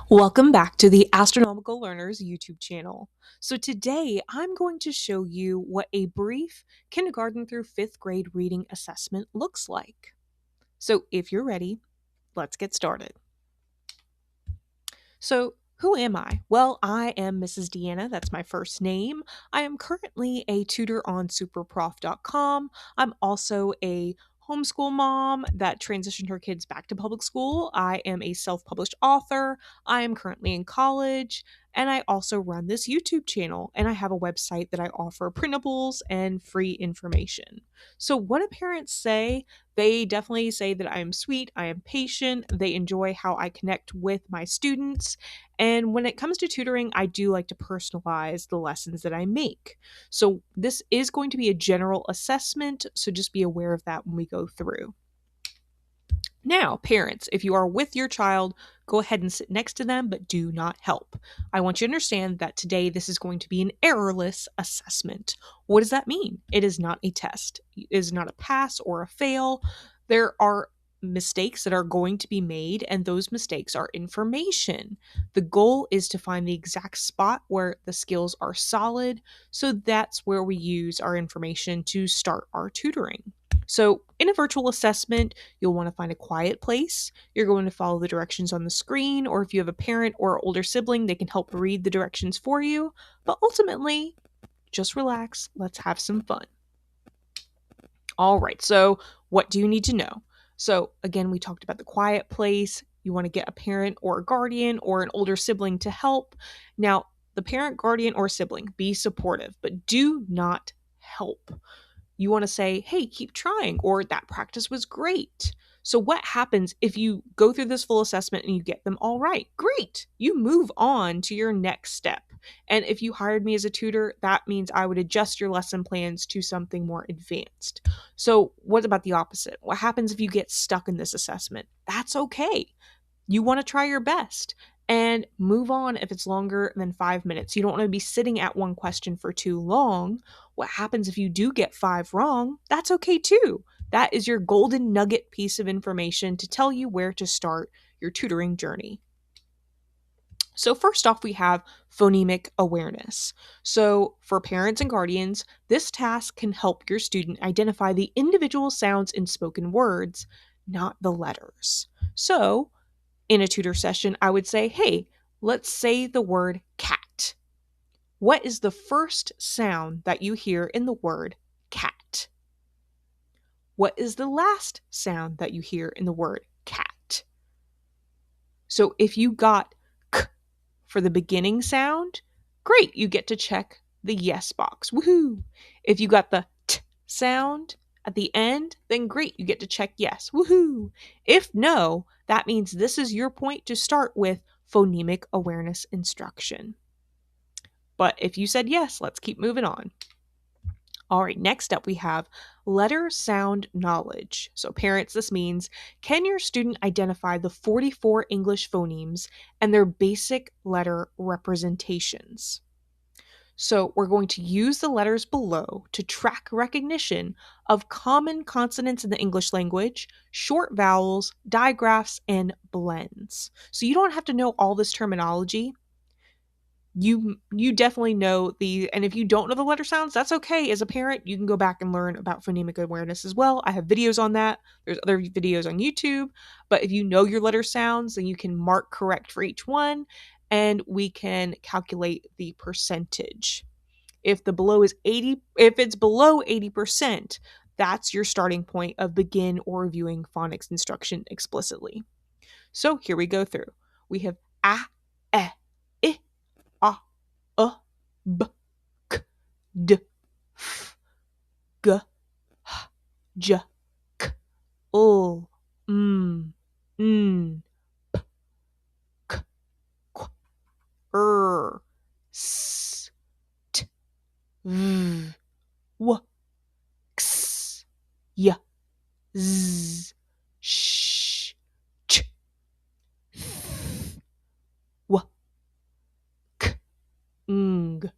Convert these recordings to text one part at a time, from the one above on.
Welcome back to the Astronomical Learners YouTube channel. So today I'm going to show you what a brief kindergarten through 5th grade reading assessment looks like. So if you're ready, let's get started. So who am I? Well, I am Mrs. Deanna. That's my first name. I am currently a tutor on superprof.com. I'm also a homeschool mom that transitioned her kids back to public school. I am a self-published author. I am currently in college, and I also run this YouTube channel, and I have a website that I offer printables and free information. So what do parents say? They definitely say that I am sweet, I am patient, they enjoy how I connect with my students, and when it comes to tutoring, I do like to personalize the lessons that I make. So this is going to be a general assessment, so just be aware of that when we go through. Now, parents, if you are with your child, go ahead and sit next to them, but do not help. I want you to understand that today this is going to be an errorless assessment. What does that mean? It is not a test. It is not a pass or a fail. There are mistakes that are going to be made, and those mistakes are information. The goal is to find the exact spot where the skills are solid, so that's where we use our information to start our tutoring. So, in a virtual assessment, you'll want to find a quiet place. You're going to follow the directions on the screen, or if you have a parent or older sibling, they can help read the directions for you. But ultimately, just relax. Let's have some fun. All right, so what do you need to know? So, again, we talked about the quiet place. You want to get a parent or a guardian or an older sibling to help. Now, the parent, guardian, or sibling, be supportive, but do not help. You want to say, hey, keep trying, or that practice was great. So, what happens if you go through this full assessment and you get them all right? Great. You move on to your next step. And if you hired me as a tutor, that means I would adjust your lesson plans to something more advanced. So, what about the opposite? What happens if you get stuck in this assessment? That's okay. You want to try your best and move on if it's longer than 5 minutes. You don't want to be sitting at one question for too long. What happens if you do get 5 wrong? That's okay too. That is your golden nugget piece of information to tell you where to start your tutoring journey. So, first off, we have phonemic awareness. So, for parents and guardians, this task can help your student identify the individual sounds in spoken words, not the letters. So, in a tutor session, I would say, hey, let's say the word cat. What is the first sound that you hear in the word cat? What is the last sound that you hear in the word cat? So if you got k for the beginning sound, great, you get to check the yes box. Woohoo! If you got the t sound at the end, then great, you get to check yes. Woohoo! If no, that means this is your point to start with phonemic awareness instruction. But if you said yes, let's keep moving on. All right, next up we have letter sound knowledge. So, parents, this means can your student identify the 44 English phonemes and their basic letter representations? So, we're going to use the letters below to track recognition of common consonants in the English language, short vowels, digraphs, and blends. So, you don't have to know all this terminology. You definitely know and if you don't know the letter sounds, that's okay. As a parent, you can go back and learn about phonemic awareness as well. I have videos on that. There's other videos on YouTube. But if you know your letter sounds, then you can mark correct for each one, and we can calculate the percentage. If it's below 80%, that's your starting point of begin or reviewing phonics instruction explicitly. So here we go through. We have a, e, I, a, b, k, d, f, g, h, j, k, l, n, p, k, q, r, s, t, v, w, x, y, z, sh, ch, th, w, k, ng.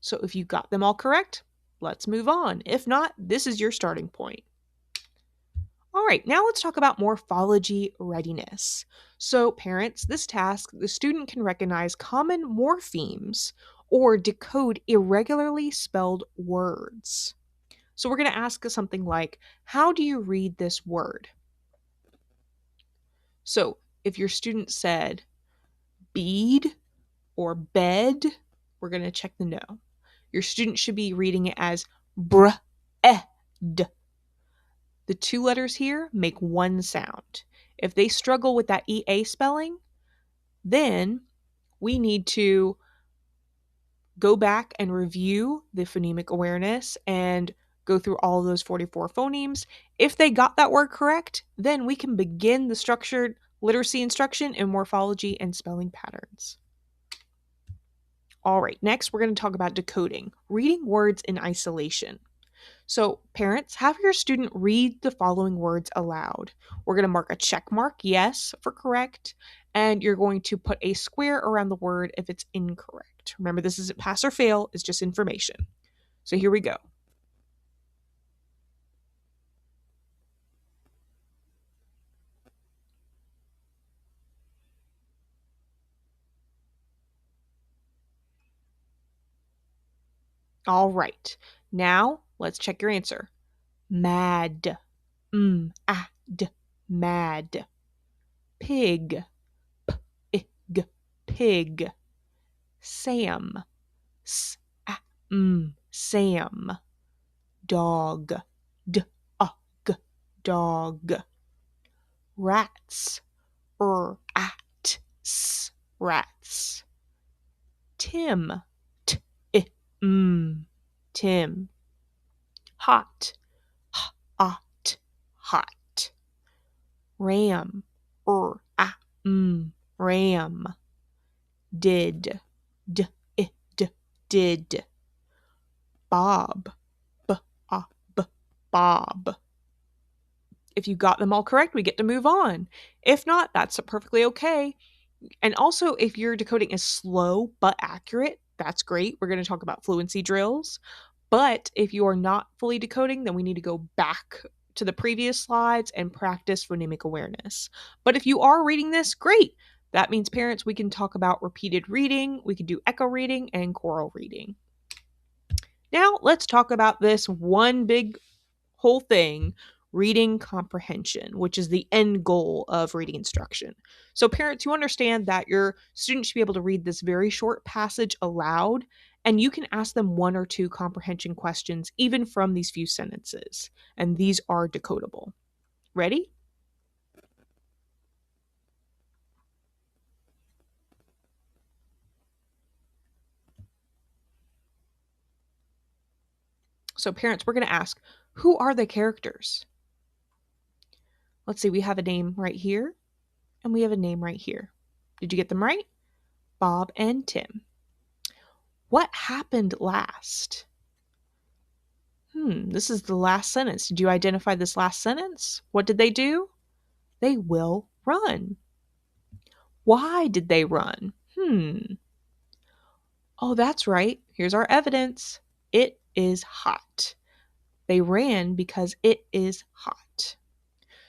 So if you got them all correct, let's move on. If not, this is your starting point. All right, now let's talk about morphology readiness. So, parents, this task, the student can recognize common morphemes or decode irregularly spelled words. So, we're going to ask something like, how do you read this word? So, if your student said bead or bed, we're going to check the no. Your student should be reading it as bred. The two letters here make one sound. If they struggle with that EA spelling, then we need to go back and review the phonemic awareness and go through all of those 44 phonemes. If they got that word correct, then we can begin the structured literacy instruction in morphology and spelling patterns. All right, next we're going to talk about decoding, reading words in isolation. So, parents, have your student read the following words aloud. We're going to mark a check mark, yes, for correct, and you're going to put a square around the word if it's incorrect. Remember, this isn't pass or fail, it's just information. So, here we go. All right, now let's check your answer. Mad, mad. Pig, pig. Sam, Sam. Dog, dog. Rats, rats. Tim, Tim. Hot, hot. Ram, ram. Did, did. Bob, bob. If you got them all correct, we get to move on. If not, that's perfectly okay. And also, if your decoding is slow but accurate, that's great. We're going to talk about fluency drills. But if you are not fully decoding, then we need to go back to the previous slides and practice phonemic awareness. But if you are reading this, great. That means, parents, we can talk about repeated reading, we can do echo reading, and choral reading. Now, let's talk about this one big whole thing, reading comprehension, which is the end goal of reading instruction. So, parents, you understand that your student should be able to read this very short passage aloud, and you can ask them one or two comprehension questions, even from these few sentences. And these are decodable. Ready? So, parents, we're going to ask, who are the characters? Let's see, we have a name right here, and we have a name right here. Did you get them right? Bob and Tim. What happened last? This is the last sentence. Did you identify this last sentence? What did they do? They will run. Why did they run? Oh, that's right. Here's our evidence. It is hot. They ran because it is hot.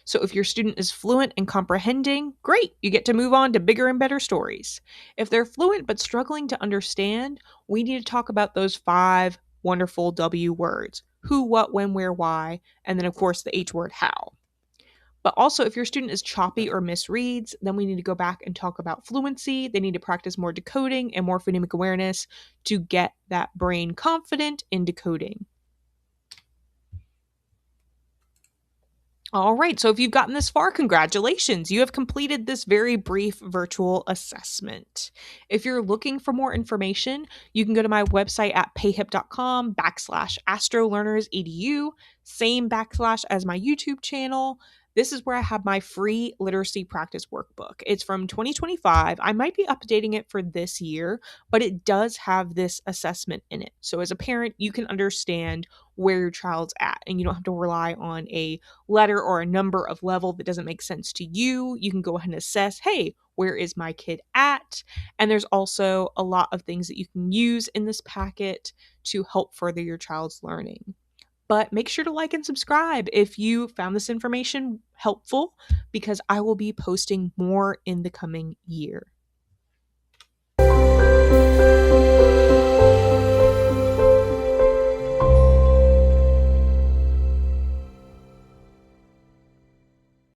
So if your student is fluent and comprehending, great, you get to move on to bigger and better stories. If they're fluent but struggling to understand, we need to talk about those 5 wonderful W words: who, what, when, where, why, and then of course the H word, how. But also, if your student is choppy or misreads, then we need to go back and talk about fluency. They need to practice more decoding and more phonemic awareness to get that brain confident in decoding. All right, so if you've gotten this far, congratulations. You have completed this very brief virtual assessment. If you're looking for more information, you can go to my website at payhip.com/astrolearnersedu, same backslash as my YouTube channel. This is where I have my free literacy practice workbook. It's from 2025. I might be updating it for this year, but it does have this assessment in it. So as a parent, you can understand where your child's at, and you don't have to rely on a letter or a number of level that doesn't make sense to you. You can go ahead and assess, hey, where is my kid at? And there's also a lot of things that you can use in this packet to help further your child's learning. But make sure to like and subscribe if you found this information helpful, because I will be posting more in the coming year.